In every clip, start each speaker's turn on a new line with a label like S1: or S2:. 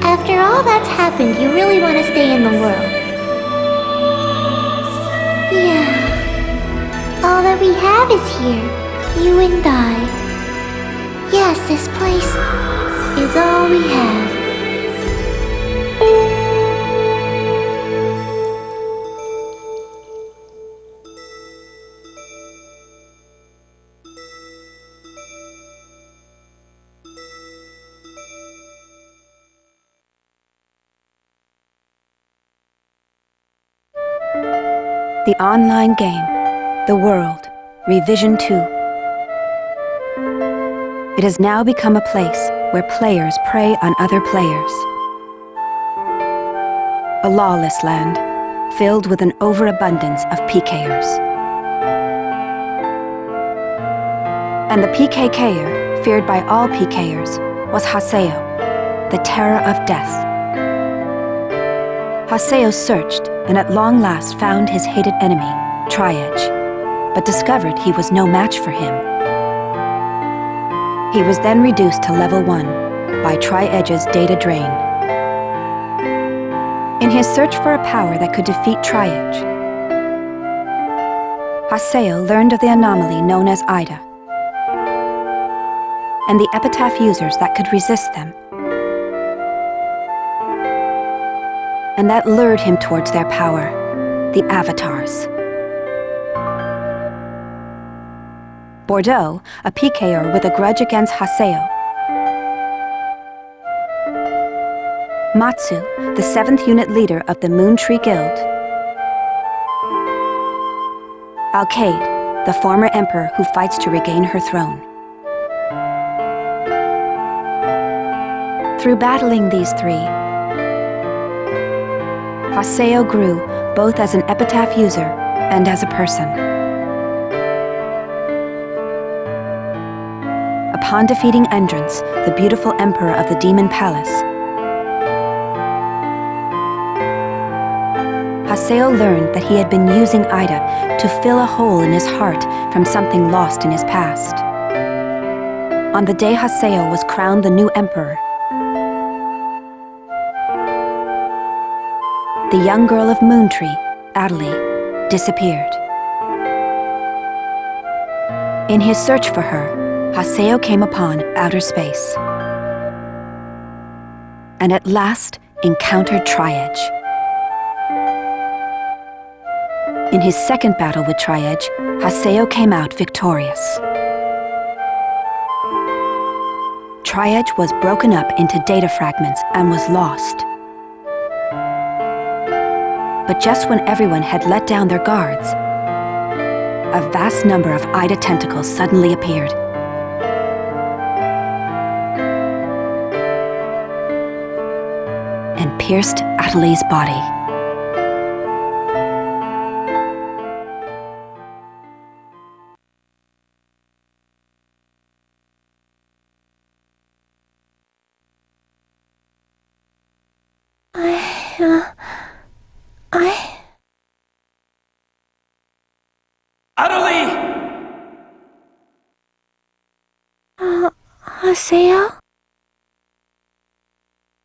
S1: After all that's happened, you really want to stay in the world. Yeah. All that we have is here. You and I. Yes, this place is all we have.
S2: The online game, The World, Revision 2. It has now become a place where players prey on other players. A lawless land, filled with an overabundance of PKers. And the PKKer, feared by all PKers, was Haseo, the terror of death. Haseo searched, and at long last found his hated enemy, Tri-Edge, but discovered he was no match for him. He was then reduced to level 1 by Tri-Edge's data drain. In his search for a power that could defeat Tri-Edge, Haseo learned of the anomaly known as Ida, and the epitaph users that could resist them. And that lured him towards their power, the Avatars. Bordeaux, a PKer with a grudge against Haseo. Matsu, the 7th unit leader of the Moontree Guild. Alkaid, the former emperor who fights to regain her throne. Through battling these three, Haseo grew both as an epitaph user and as a person. Upon defeating Endrance, the beautiful emperor of the Demon Palace, Haseo learned that he had been using Ida to fill a hole in his heart from something lost in his past. On the day Haseo was crowned the new emperor, the young girl of Moontree, Adelaide, disappeared. In his search for her, Haseo came upon outer space, and at last encountered Triage. In his second battle with Triage, Haseo came out victorious. Triage was broken up into data fragments and was lost. But just when everyone had let down their guards, a vast number of Ida tentacles suddenly appeared. And pierced Atalee's body.
S3: Atalee!
S1: Haseo?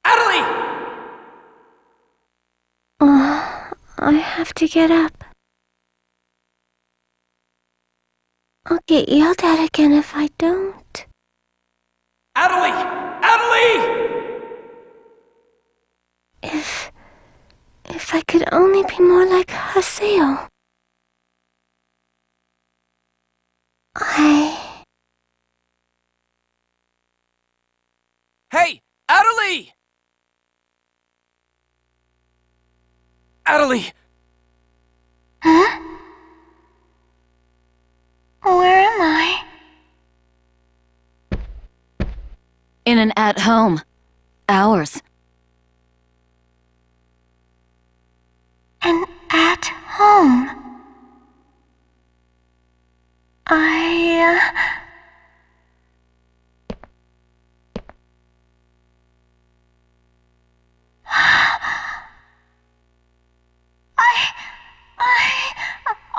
S3: Atalee!
S1: I have to get up. I'll get yelled at again if I don't.
S3: Atalee! Atalee!
S1: If I could only be more like Haseo.
S3: Hey! Atalee! Atalee!
S1: Huh? Where am I?
S2: In an at-home. Ours.
S1: And at home.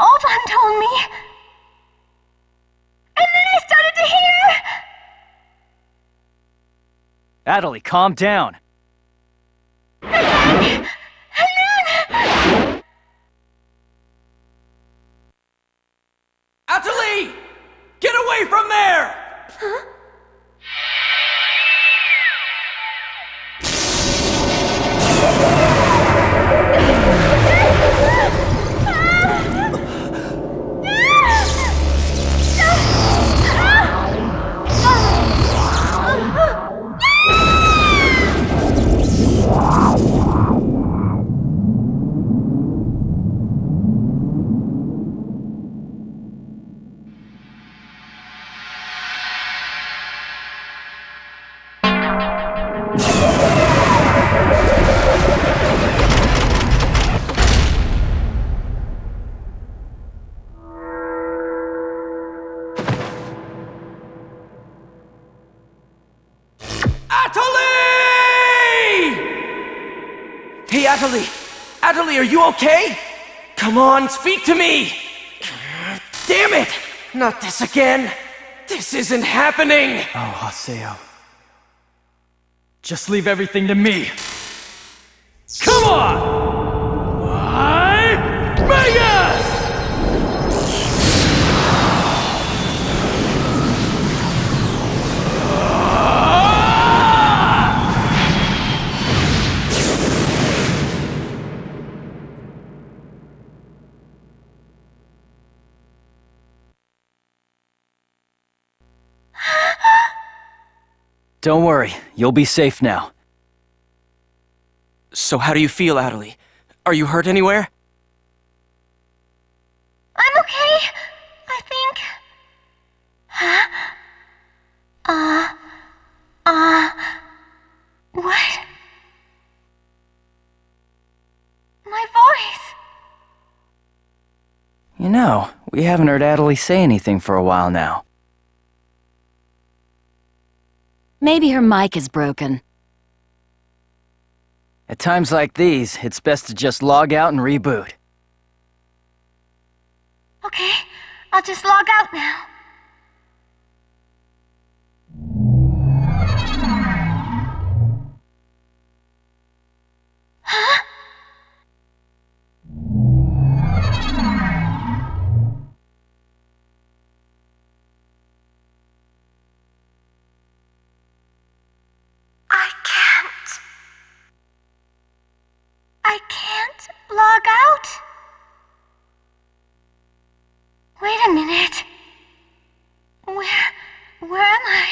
S1: Oldman told me. And then I started to hear.
S3: Atalee, calm down. Atalee! Get away from there!
S1: Huh?
S3: Hey, Atalee! Atalee, are you okay? Come on, speak to me! Damn it! Not this again! This isn't happening! Oh, Haseo. Just leave everything to me. Come on! Vegas! Don't worry, you'll be safe now. So how do you feel, Atalee? Are you hurt anywhere?
S1: I'm okay, I think. Huh? What? My voice!
S3: You know, we haven't heard Atalee say anything for a while now.
S2: Maybe her mic is broken.
S3: At times like these, it's best to just log out and reboot.
S1: Okay, I'll just log out now. Huh? I can't. log out? Wait a minute. Where am I?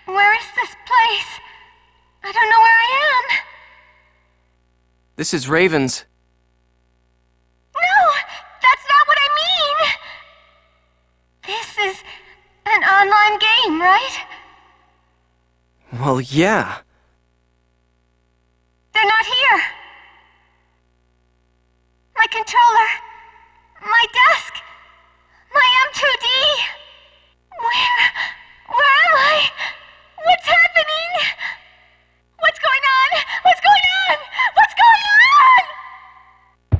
S1: Where is this place? I don't know where I am.
S3: This is Raven's.
S1: No, that's not what I mean. This is an online game, right?
S3: Well, yeah.
S1: They're not here. My controller, my desk, my M2D. Where am I? What's happening? What's going on? What's going on? What's going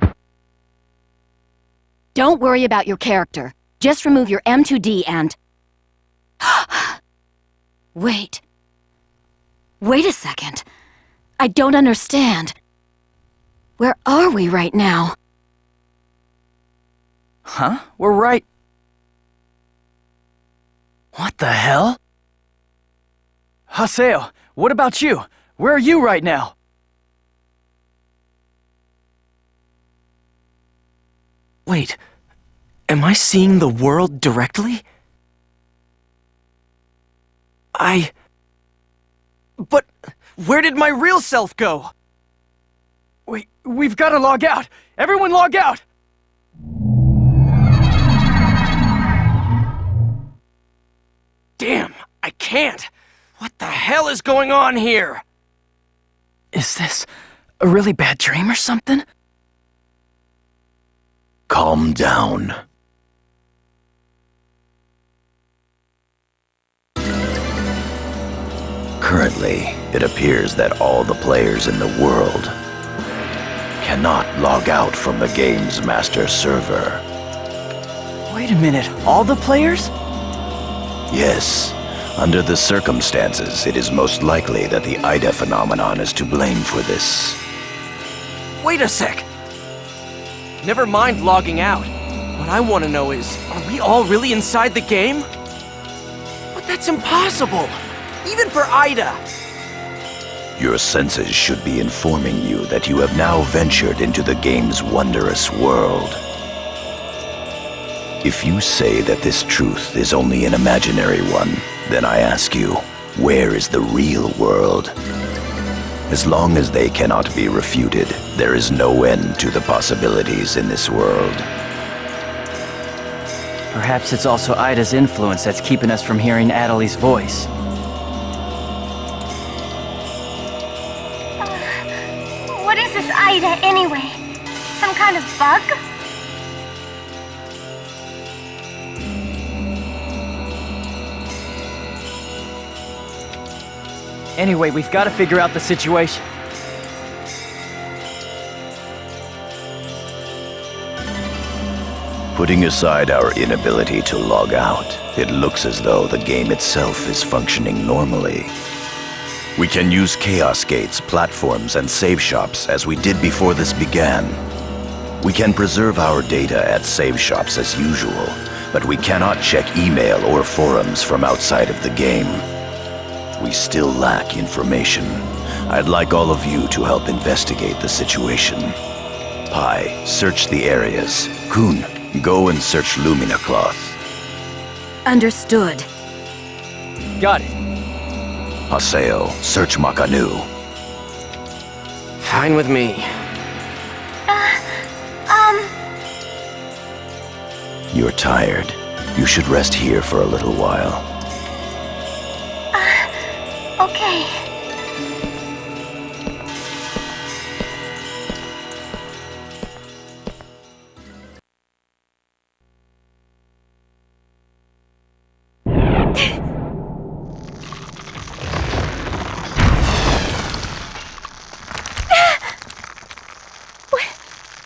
S1: on?
S2: Don't worry about your character. Just remove your M2D and... Wait. Wait a second. I don't understand. Where are we right now?
S4: Huh? We're right... What the hell? Haseo, what about you? Where are you right now?
S3: Wait, am I seeing the world directly? But where did my real self go?
S4: We've gotta log out! Everyone log out!
S3: Damn, I can't! What the hell is going on here?
S4: Is this a really bad dream or something?
S5: Calm down. Currently, it appears that all the players in the world cannot log out from the game's master server.
S4: Wait a minute, all the players?
S5: Yes, under the circumstances, it is most likely that the Ida phenomenon is to blame for this.
S3: Wait a sec! Never mind logging out. What I want to know is, are we all really inside the game? But that's impossible! Even for Ida!
S5: Your senses should be informing you that you have now ventured into the game's wondrous world. If you say that this truth is only an imaginary one, then I ask you, where is the real world? As long as they cannot be refuted, there is no end to the possibilities in this world.
S4: Perhaps it's also Ida's influence that's keeping us from hearing Adelie's voice.
S1: What is this Ida anyway? Some kind of bug?
S4: Anyway, we've got to figure out the situation.
S5: Putting aside our inability to log out, it looks as though the game itself is functioning normally. We can use Chaos Gates, platforms, and save shops as we did before this began. We can preserve our data at save shops as usual, but we cannot check email or forums from outside of the game. We still lack information. I'd like all of you to help investigate the situation. Pi, search the areas. Kun, go and search Lumina Cloth.
S2: Understood.
S4: Got it.
S5: Haseo, search Makanu.
S3: Fine with me.
S5: You're tired. You should rest here for a little while.
S1: Okay.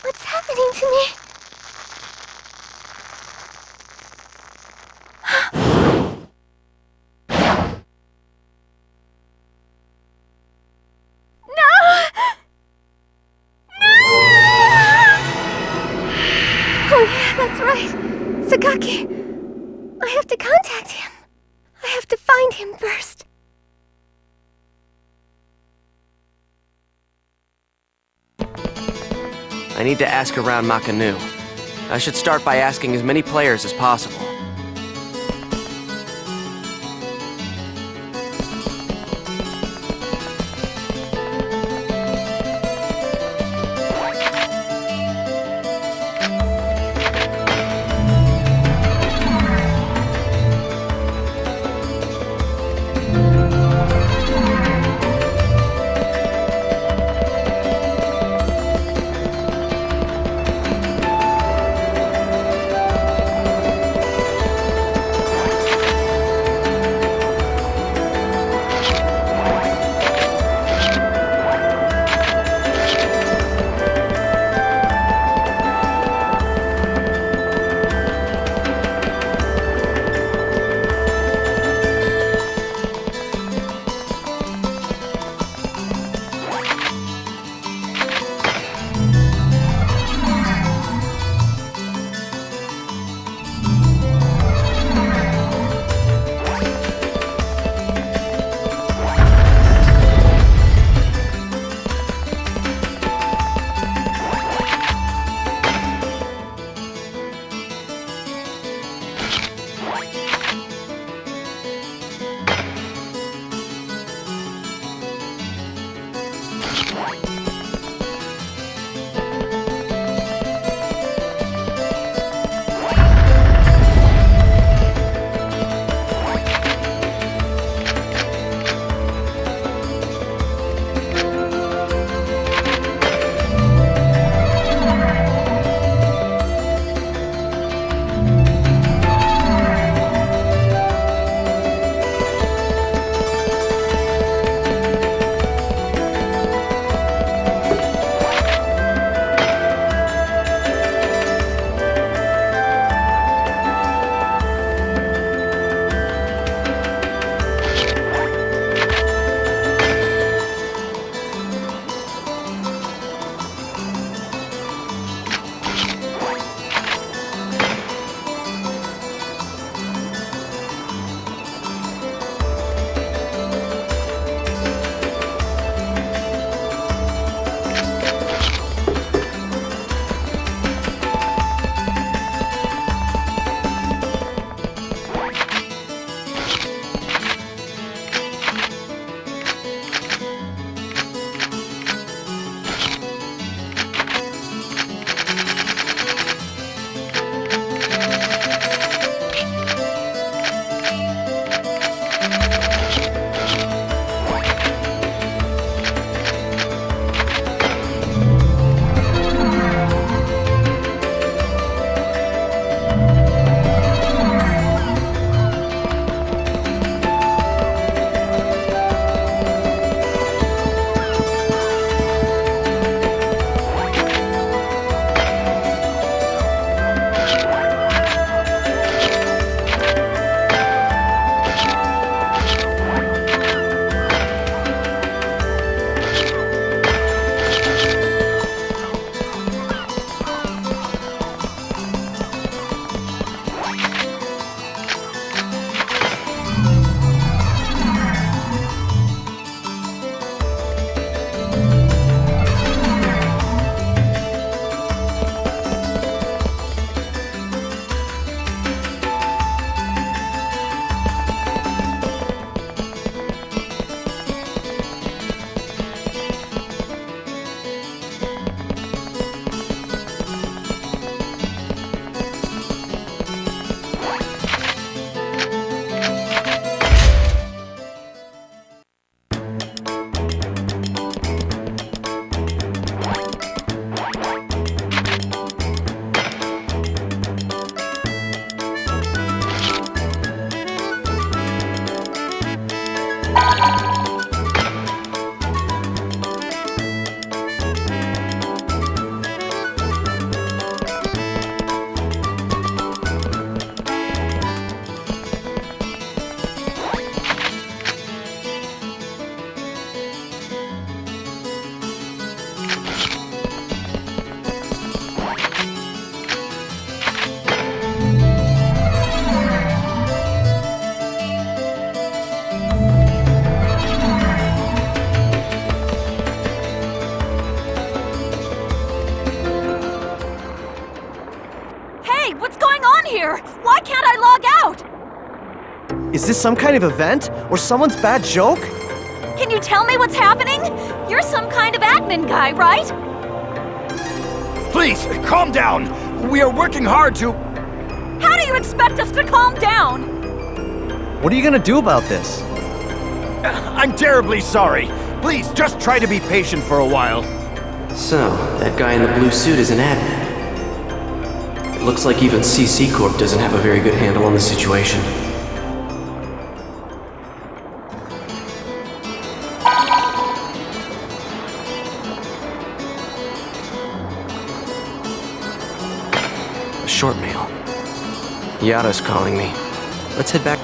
S1: What's happening to me? That's right. Sakaki. I have to contact him. I have to find him first.
S3: I need to ask around Makanu. I should start by asking as many players as possible.
S6: here! Why can't I log out?
S3: Is this some kind of event? Or someone's bad joke?
S6: Can you tell me what's happening? You're some kind of admin guy, right?
S5: Please, calm down. We are working hard to...
S6: How do you expect us to calm down?
S3: What are you gonna do about this?
S5: I'm terribly sorry. Please, just try to be patient for a while.
S7: So, that guy in the blue suit is an admin. It looks like even CC Corp doesn't have a very good handle on the situation. A short mail. Yada's calling me. Let's head back.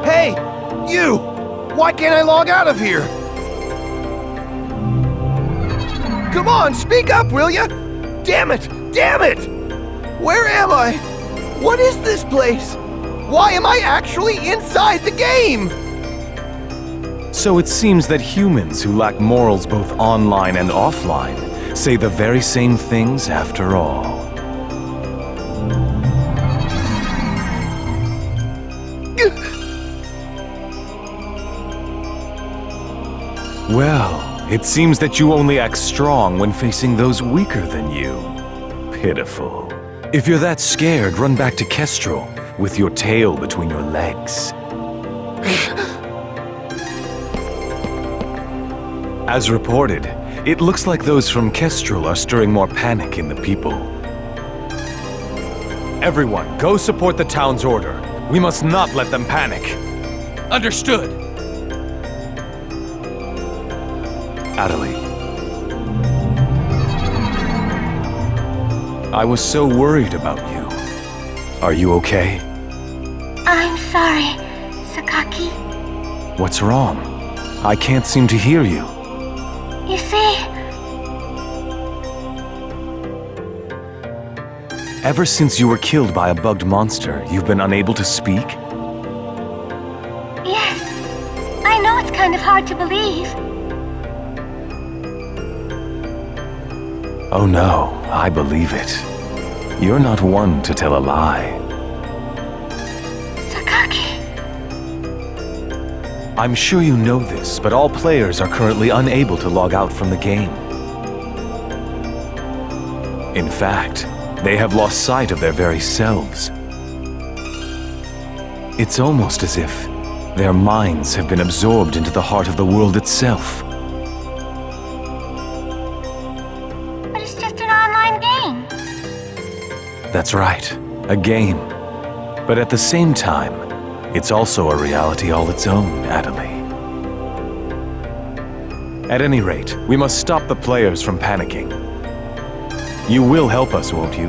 S5: Hey! You! Why can't I log out of here? Come on, speak up, will ya? Damn it! Damn it! Where am I? What is this place? Why am I actually inside the game?
S8: So it seems that humans who lack morals both online and offline say the very same things after all. Well, it seems that you only act strong when facing those weaker than you. Pitiful. If you're that scared, run back to Kestrel with your tail between your legs. As reported, it looks like those from Kestrel are stirring more panic in the people. Everyone, go support the town's order. We must not let them panic.
S3: Understood.
S8: Adelie. I was so worried about you. Are you okay?
S1: I'm sorry, Sakaki.
S8: What's wrong? I can't seem to hear you.
S1: You see,
S8: Ever since you were killed by a bugged monster, you've been unable to speak?
S1: yes, I know it's kind of hard to believe.
S8: Oh no, I believe it. You're not one to tell a lie.
S1: Sakaki.
S8: I'm sure you know this, but all players are currently unable to log out from the game. In fact, they have lost sight of their very selves. It's almost as if their minds have been absorbed into the heart of the world itself.
S1: But it's just an online game.
S8: That's right, a game. But at the same time, it's also a reality all its own, Adelie. At any rate, we must stop the players from panicking. You will help us, won't you?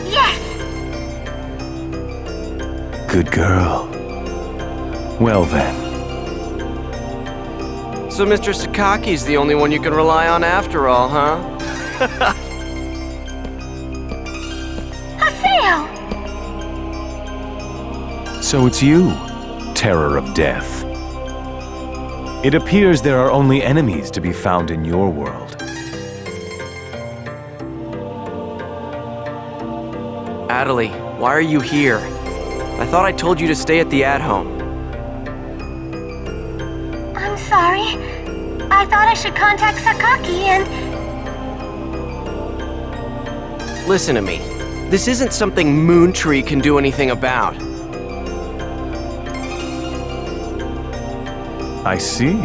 S1: Yes,
S8: Good girl. Well then,
S7: So Mr. Sakaki's the only one you can rely on after all, huh?
S1: Haseo.
S8: so it's you, Terror of Death. It appears there are only enemies to be found in your world.
S7: Adelie, why are you here? I thought I told you to stay at the at-home.
S1: I'm sorry. I thought I should contact Sakaki and...
S7: Listen to me. This isn't something Moontree can do anything about.
S8: I see.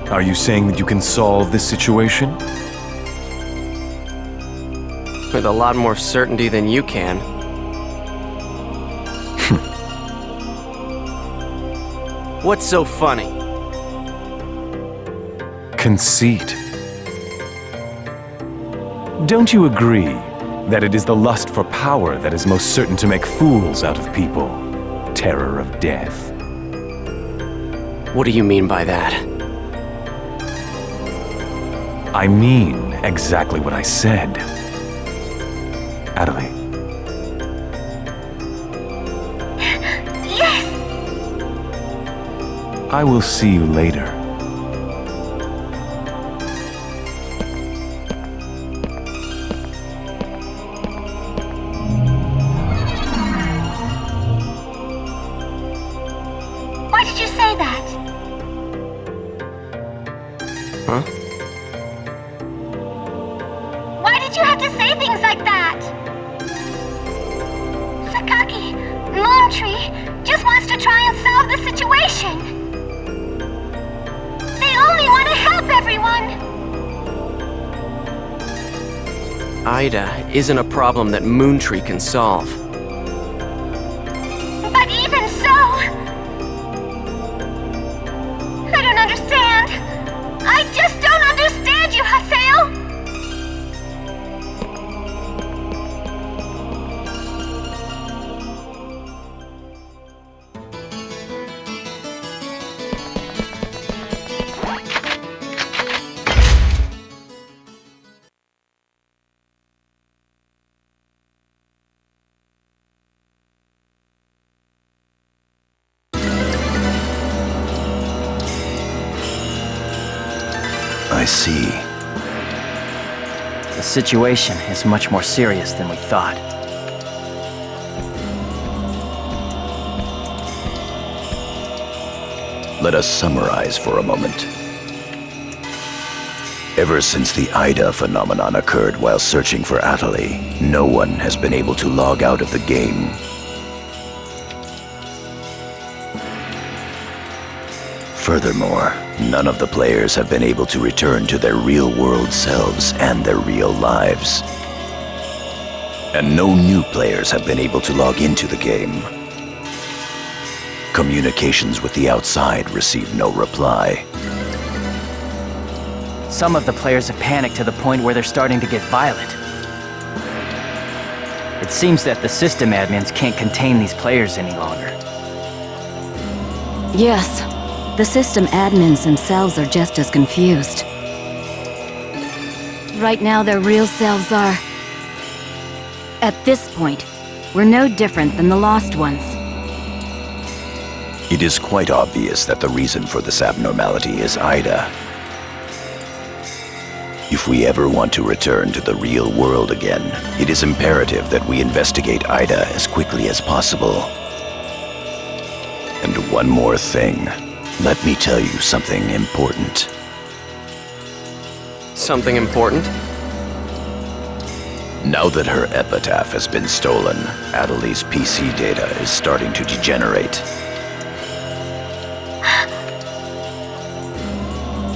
S8: Are you saying that you can solve this situation?
S7: With a lot more certainty than you can. What's so funny?
S8: Conceit. Don't you agree that it is the lust for power that is most certain to make fools out of people? Terror of Death.
S7: What do you mean by that?
S8: I mean exactly what I said. Adelie.
S1: Yes!
S8: I will see you later.
S1: Why did you say that?
S7: Huh?
S1: Why did you have to say things like that? Sakaki, Moontree, just wants to try and solve the situation. They only want to help everyone.
S7: Ida isn't a problem that Moontree can solve.
S1: But even so... I don't understand. I just don't understand you, Haseo!
S5: I see.
S4: The situation is much more serious than we thought.
S5: Let us summarize for a moment. Ever since the Ida phenomenon occurred while searching for Adelie, no one has been able to log out of the game. Furthermore, none of the players have been able to return to their real-world selves and their real lives. And no new players have been able to log into the game. Communications with the outside receive no reply.
S4: Some of the players have panicked to the point where they're starting to get violent. It seems that the system admins can't contain these players any longer.
S2: Yes, the system admins themselves are just as confused. Right now, their real selves are... At this point, we're no different than the lost ones.
S5: It is quite obvious that the reason for this abnormality is Ida. If we ever want to return to the real world again, it is imperative that we investigate Ida as quickly as possible. And one more thing. Let me tell you something important.
S7: Something important?
S5: Now that her epitaph has been stolen, Adelie's PC data is starting to degenerate.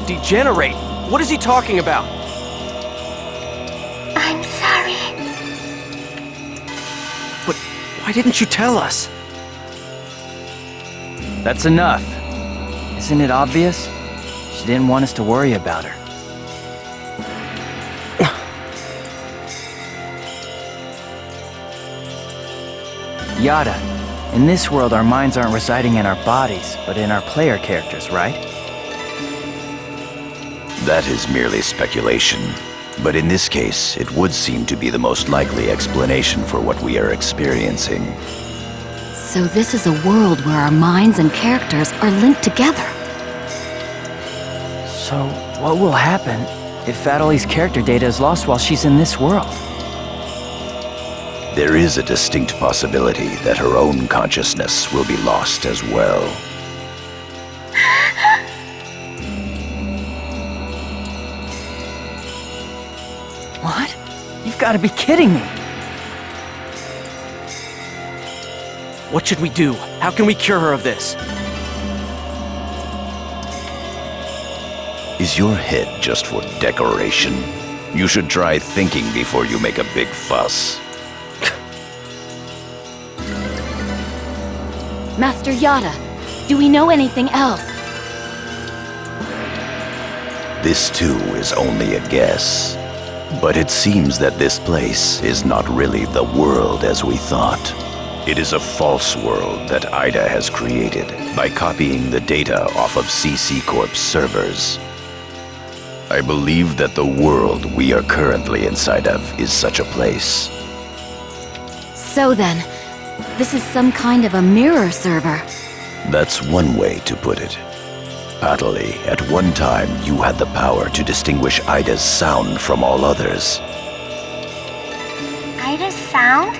S3: Degenerate? What is he talking about?
S1: I'm sorry.
S3: But why didn't you tell us?
S4: That's enough. Isn't it obvious? She didn't want us to worry about her. Yada, in this world our minds aren't residing in our bodies, but in our player characters, right?
S5: That is merely speculation. But in this case, it would seem to be the most likely explanation for what we are experiencing.
S2: So this is a world where our minds and characters are linked together.
S4: So, what will happen if Adelie's character data is lost while she's in this world?
S5: There is a distinct possibility that her own consciousness will be lost as well.
S4: What? You've got to be kidding me!
S3: What should we do? How can we cure her of this?
S5: Is your head just for decoration? You should try thinking before you make a big fuss.
S2: Master Yada, do we know anything else?
S5: This too is only a guess. But it seems that this place is not really the world as we thought. It is a false world that Ida has created by copying the data off of CC Corp's servers. I believe that the world we are currently inside of is such a place.
S2: So then, this is some kind of a mirror server.
S5: That's one way to put it. Atali, at one time you had the power to distinguish Ida's sound from all others.
S1: Ida's sound?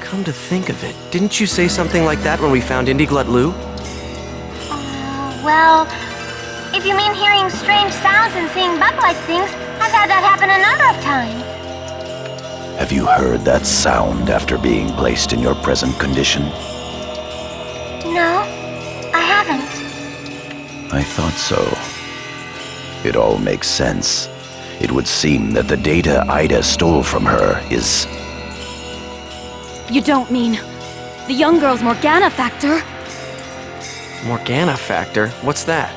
S7: Come to think of it, didn't you say something like that when we found Indiglut Lu?
S1: Well, if you mean hearing strange sounds and seeing bug-like things, I've had that happen a number of times.
S5: Have you heard that sound after being placed in your present condition?
S1: No, I haven't.
S5: I thought so. It all makes sense. It would seem that the data Ida stole from her is...
S2: You don't mean the young girl's Morgana factor?
S7: Morgana factor? What's that?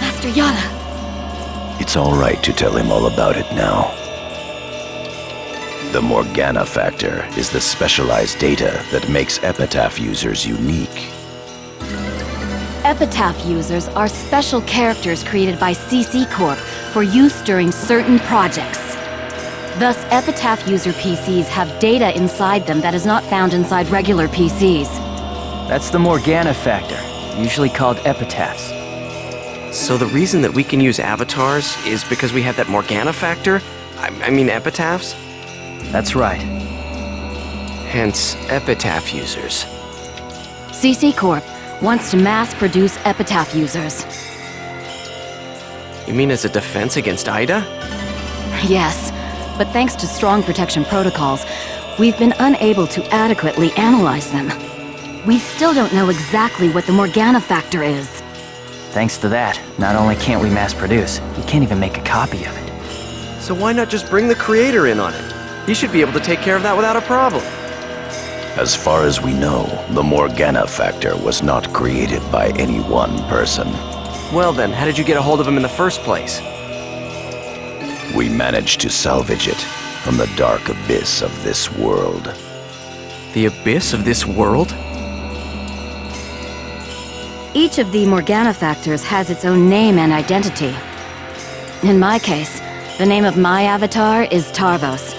S2: Master Yada.
S5: It's all right to tell him all about it now. The Morgana factor is the specialized data that makes Epitaph users unique.
S2: Epitaph users are special characters created by CC Corp for use during certain projects. Thus, Epitaph user PCs have data inside them that is not found inside regular PCs.
S4: That's the Morgana factor, usually called epitaphs.
S7: So the reason that we can use avatars is because we have that Morgana factor? I mean epitaphs?
S4: That's right.
S7: Hence, epitaph users.
S2: CC Corp wants to mass-produce Epitaph users.
S7: You mean as a defense against Ida?
S2: Yes, but thanks to strong protection protocols, we've been unable to adequately analyze them. We still don't know exactly what the Morgana factor is.
S4: Thanks to that, not only can't we mass produce, we can't even make a copy of it.
S7: So why not just bring the creator in on it? He should be able to take care of that without a problem.
S5: As far as we know, the Morgana factor was not created by any one person.
S7: Well then, how did you get a hold of him in the first place?
S5: We managed to salvage it from the dark abyss of this world.
S7: The abyss of this world?
S2: Each of the Morgana factors has its own name and identity. In my case, the name of my avatar is Tarvos,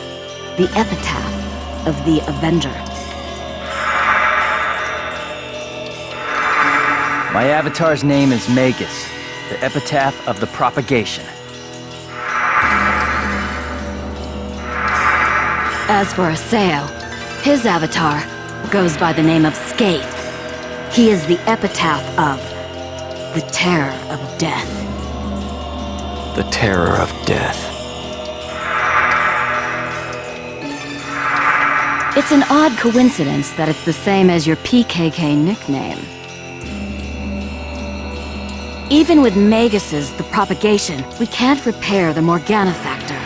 S2: the epitaph of the Avenger.
S4: My avatar's name is Magus, the epitaph of the propagation.
S2: As for Aseo, his avatar goes by the name of Scathe. He is the epitaph of the terror of death.
S7: The terror of death.
S2: It's an odd coincidence that it's the same as your PKK nickname. Even with Magus's The Propagation, we can't repair the Morgana factor.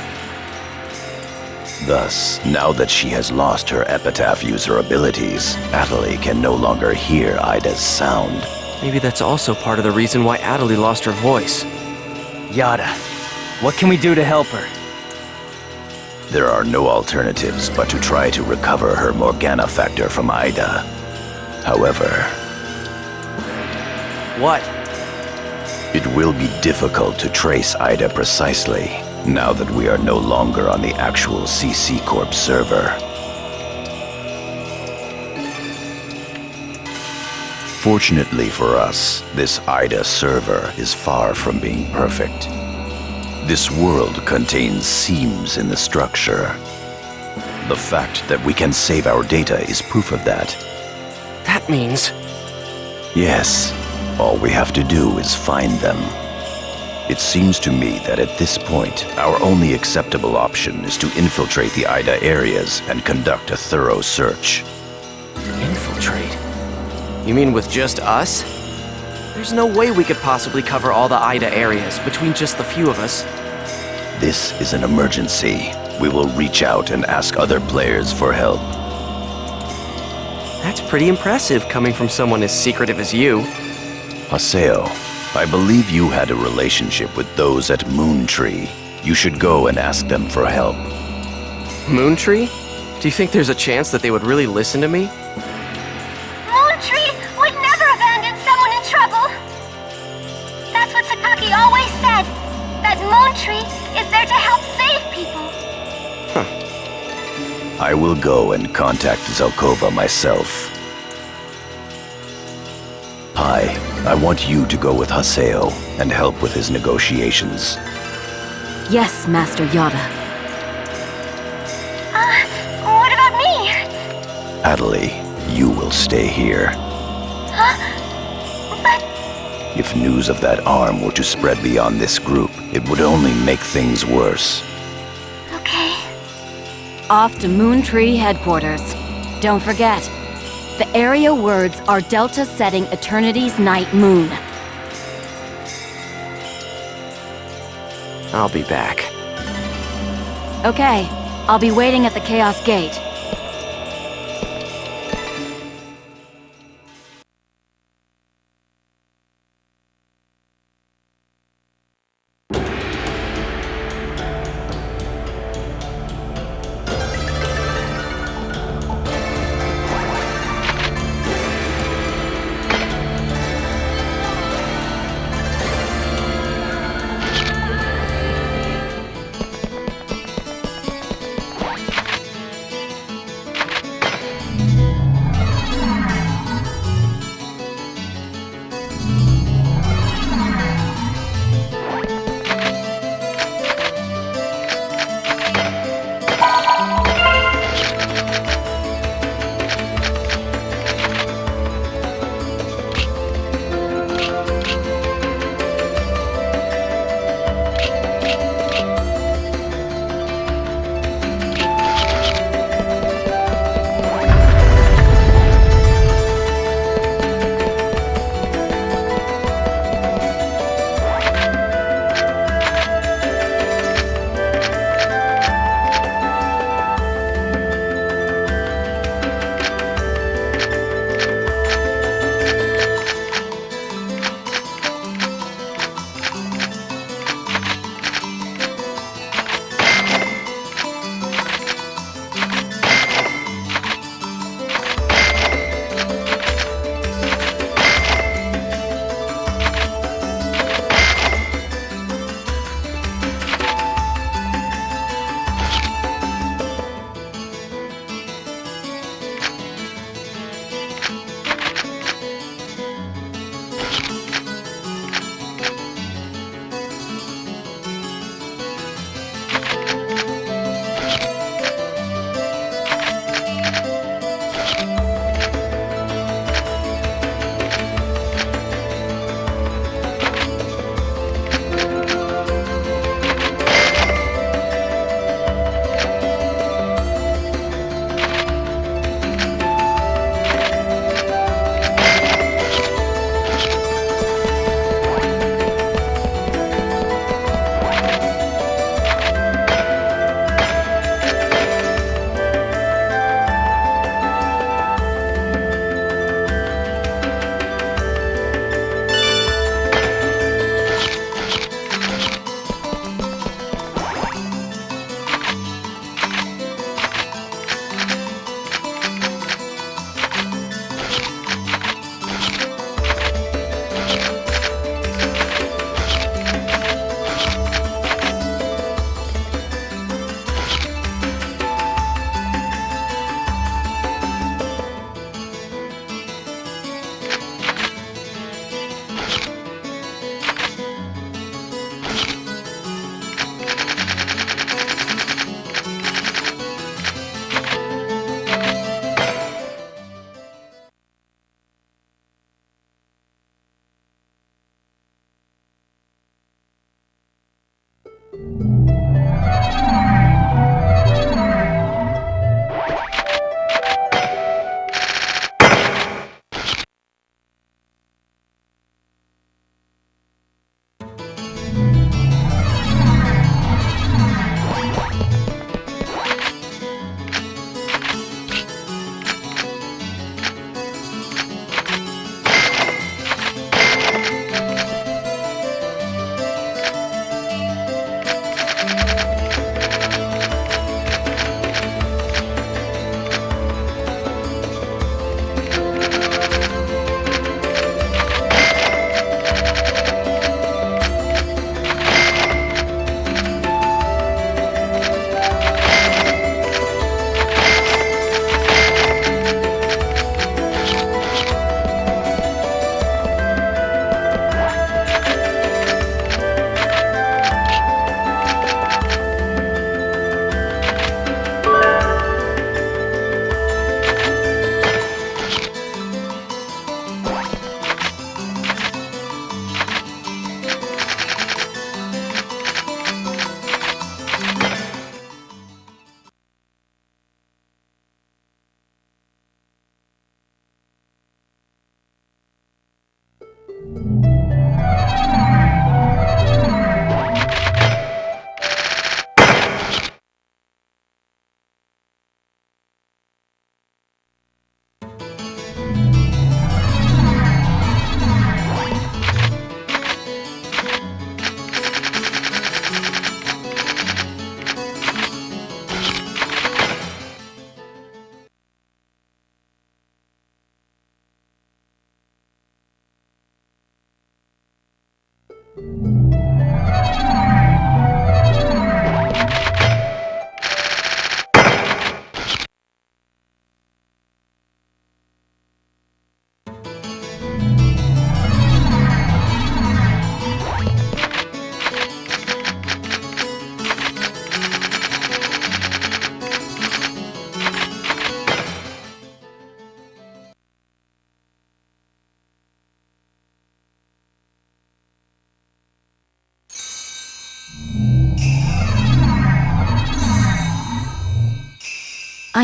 S5: Thus, now that she has lost her epitaph user abilities, Atali can no longer hear Ida's sound.
S7: Maybe that's also part of the reason why Atali lost her voice.
S4: Yada, what can we do to help her?
S5: There are no alternatives but to try to recover her Morgana factor from Ida. However...
S7: What?
S5: It will be difficult to trace Ida precisely, now that we are no longer on the actual CC Corp server. Fortunately for us, this Ida server is far from being perfect. This world contains seams in the structure. The fact that we can save our data is proof of that.
S7: That means...
S5: Yes, all we have to do is find them. It seems to me that at this point, our only acceptable option is to infiltrate the Ida areas and conduct a thorough search.
S7: Infiltrate? You mean with just us? There's no way we could possibly cover all the Ida areas between just the few of us.
S5: This is an emergency. We will reach out and ask other players for help.
S7: That's pretty impressive coming from someone as secretive as you.
S5: Haseo, I believe you had a relationship with those at Moontree. You should go and ask them for help.
S7: Moontree? Do you think there's a chance that they would really listen to me?
S1: Moontree would never abandon someone in trouble. That's what Sakaki always said. That Moontree is there to help save people.
S5: I will go and contact Zelkova myself. Pai, I want you to go with Haseo and help with his negotiations.
S2: Yes, Master Yada.
S1: What about me?
S5: Atali, you will stay here.
S1: Huh? But
S5: If news of that arm were to spread beyond this group, it would only make things worse.
S1: okay.
S2: Off to Moontree headquarters. Don't forget, the area words are Delta setting Eternity's night moon.
S7: I'll be back.
S2: Okay, I'll be waiting at the Chaos Gate.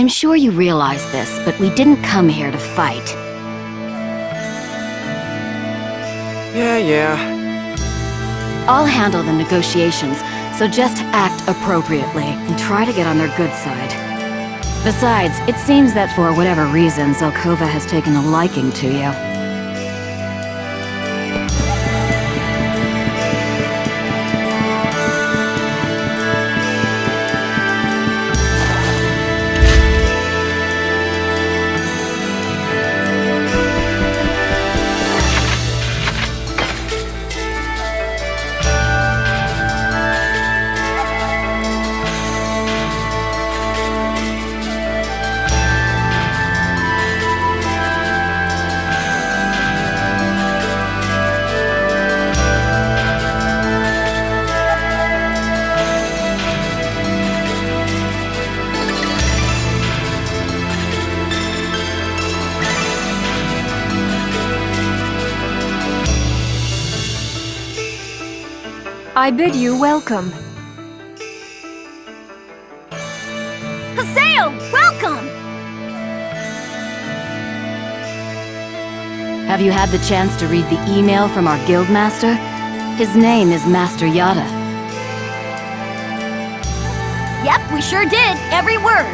S2: I'm sure you realize this, but we didn't come here to fight.
S7: Yeah.
S2: I'll handle the negotiations, so just act appropriately and try to get on their good side. Besides, it seems that for whatever reason, Zelkova has taken a liking to you.
S9: I bid you welcome.
S6: Haseo, welcome!
S2: Have you had the chance to read the email from our guildmaster? His name is Master Yada.
S6: Yep, we sure did. Every word.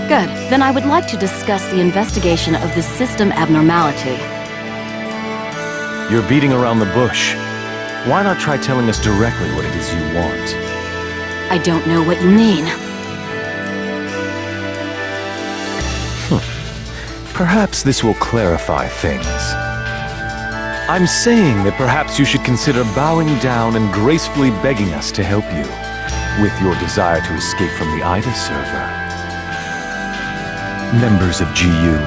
S2: Good. Then I would like to discuss the investigation of the system abnormality.
S8: You're beating around the bush. Why not try telling us directly what it is you want?
S2: I don't know what you mean.
S8: Perhaps this will clarify things. I'm saying that perhaps you should consider bowing down and gracefully begging us to help you with your desire to escape from the Ida server. Members of GU.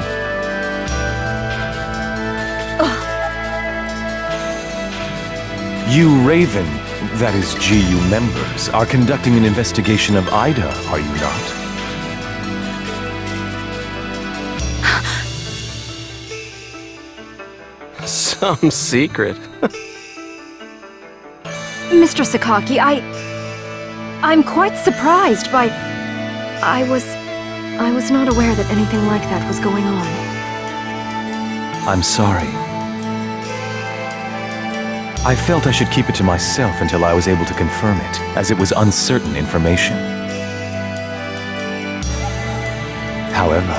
S8: You Raven, that is GU members, are conducting an investigation of Ida, are you not?
S7: Some secret.
S9: Mr. Sakaki, I'm quite surprised by... I was not aware that anything like that was going on.
S8: I'm sorry. I felt I should keep it to myself until I was able to confirm it, as it was uncertain information. However,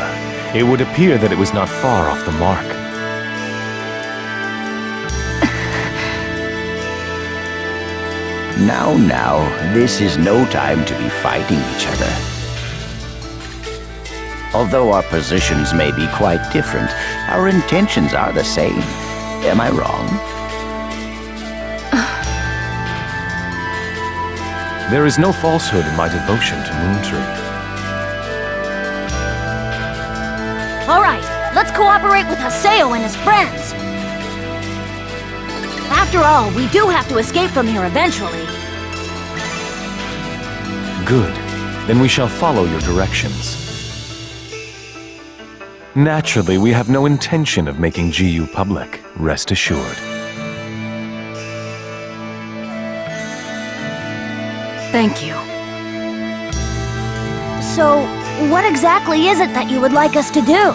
S8: it would appear that it was not far off the mark.
S5: Now, this is no time to be fighting each other. Although our positions may be quite different, our intentions are the same. Am I wrong?
S8: There is no falsehood in my devotion to Moontree.
S6: All right, let's cooperate with Haseo and his friends. After all, we do have to escape from here eventually.
S8: Good. Then we shall follow your directions. Naturally, we have no intention of making GU public, rest assured.
S2: Thank you.
S6: So, what exactly is it that you would like us to do?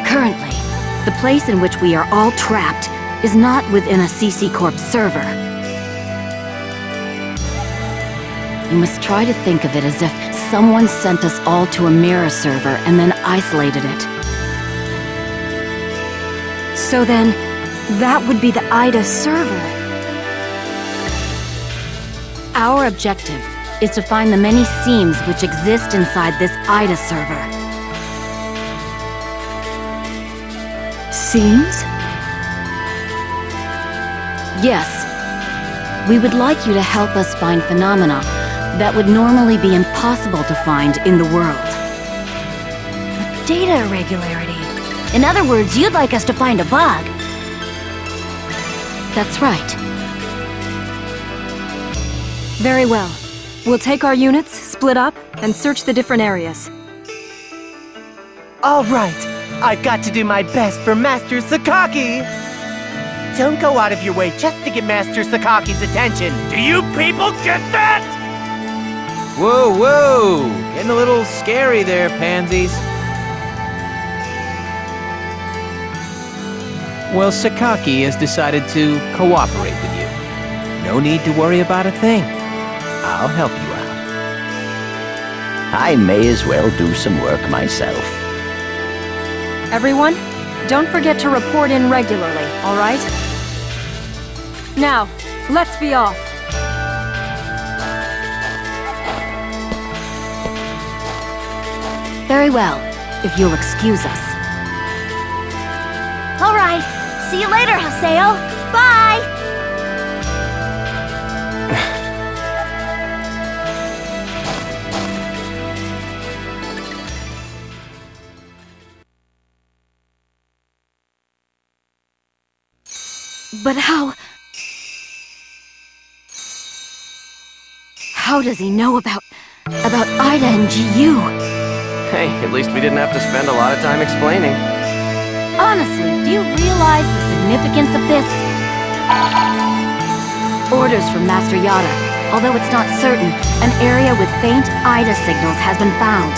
S2: Currently, the place in which we are all trapped is not within a CC Corp server. You must try to think of it as if someone sent us all to a mirror server and then isolated it.
S9: So then, that would be the Ida server.
S2: Our objective is to find the many seams which exist inside this Ida server.
S9: Seams?
S2: Yes. We would like you to help us find phenomena that would normally be impossible to find in the world.
S6: Data irregularity. In other words, you'd like us to find a bug.
S2: That's right.
S9: Very well. We'll take our units, split up, and search the different areas.
S10: All right. I've got to do my best for Master Sakaki. Don't go out of your way just to get Master Sakaki's attention. Do you people get that? Whoa, whoa! Getting a little scary there, pansies. Well, Sakaki has decided to cooperate with you. No need to worry about a thing. I'll help you out.
S5: I may as well do some work myself.
S9: Everyone, don't forget to report in regularly, all right? Now, let's be off.
S2: Very well, if you'll excuse us.
S1: All right. See you later, Haseo. Bye!
S2: But how does he know about Ida and GU?
S7: Hey, at least we didn't have to spend a lot of time explaining.
S2: Honestly, do you realize the significance of this? Orders from Master Yada. Although it's not certain, an area with faint Ida signals has been found.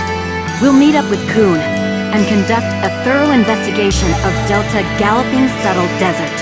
S2: We'll meet up with Kun and conduct a thorough investigation of Delta Galloping Settled Desert.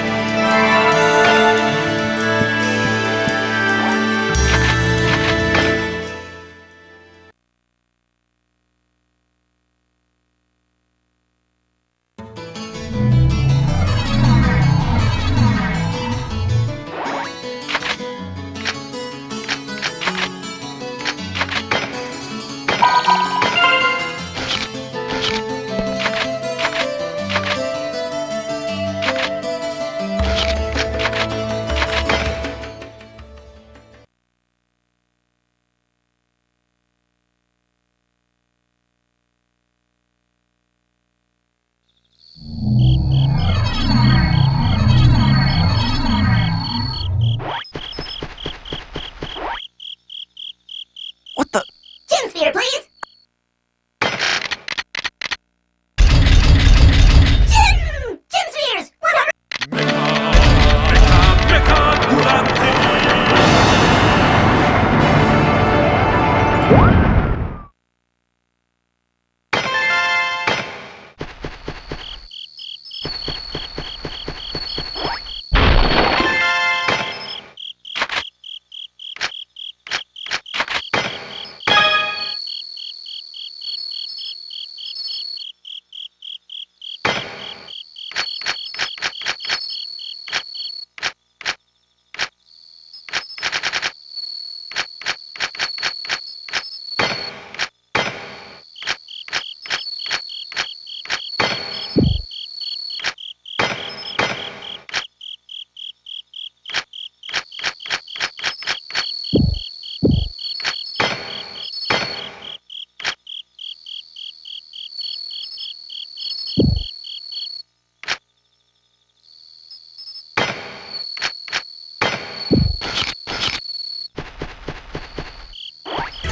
S7: What the?
S1: Gym sphere, please! Gym spheres! 100!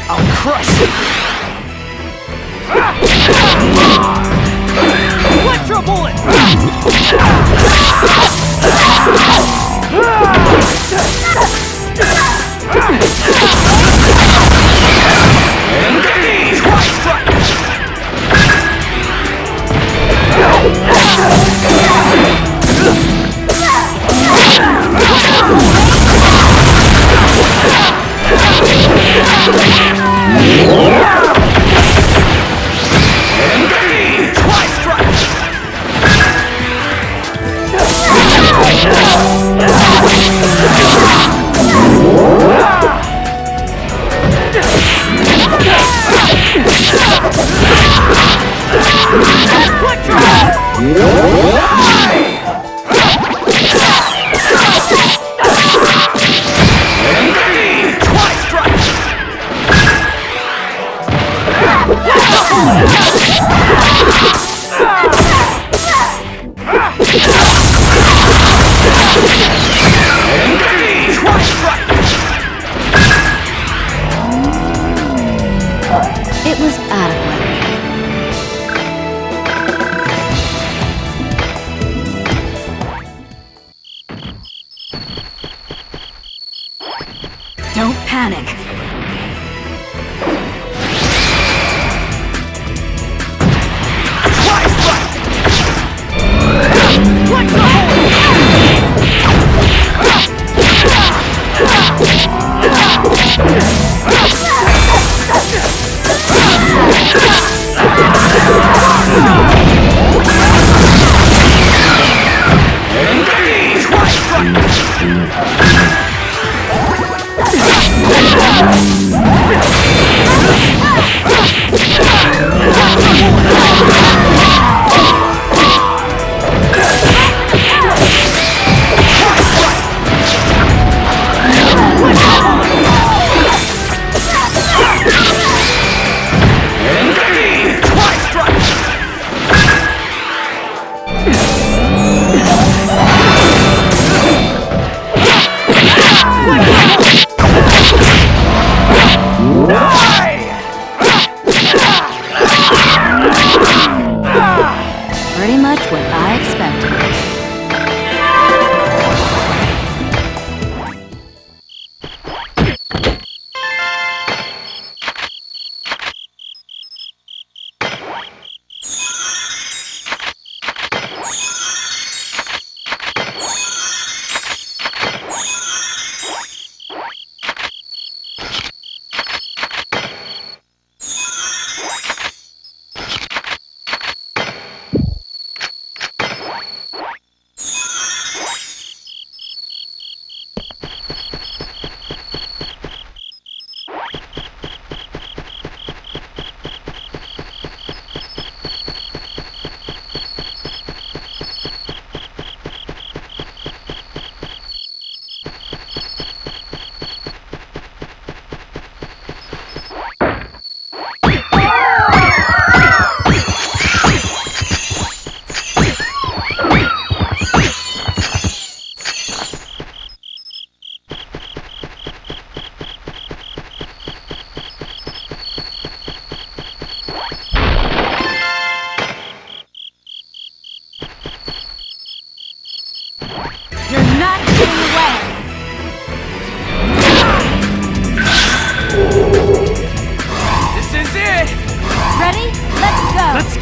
S7: I'll crush you!
S3: Electro bullet!
S2: It was adequate. Don't panic.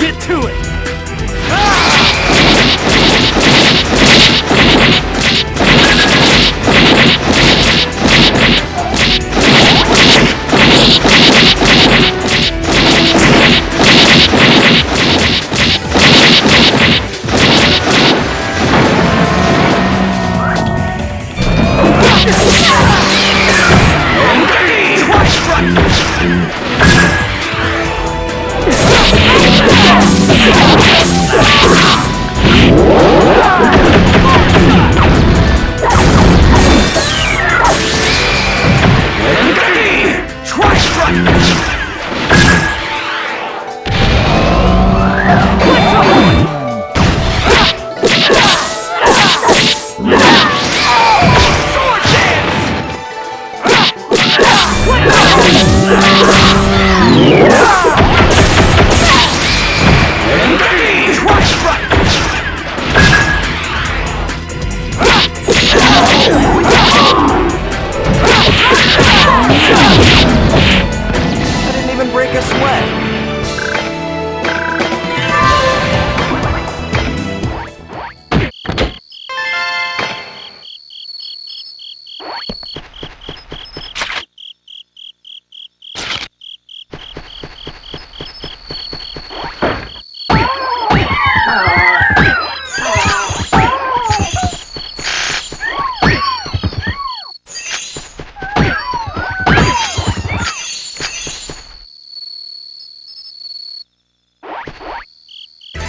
S3: get to it!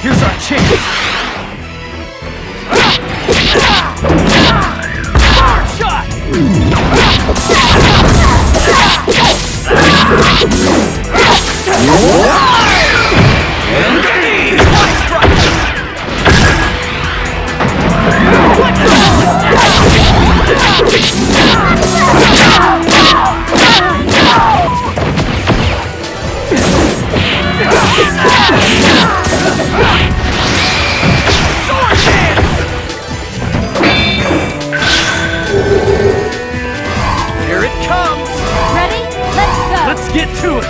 S3: Here's our chance! Hard shot! Let's get to it!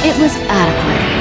S2: It was adequate.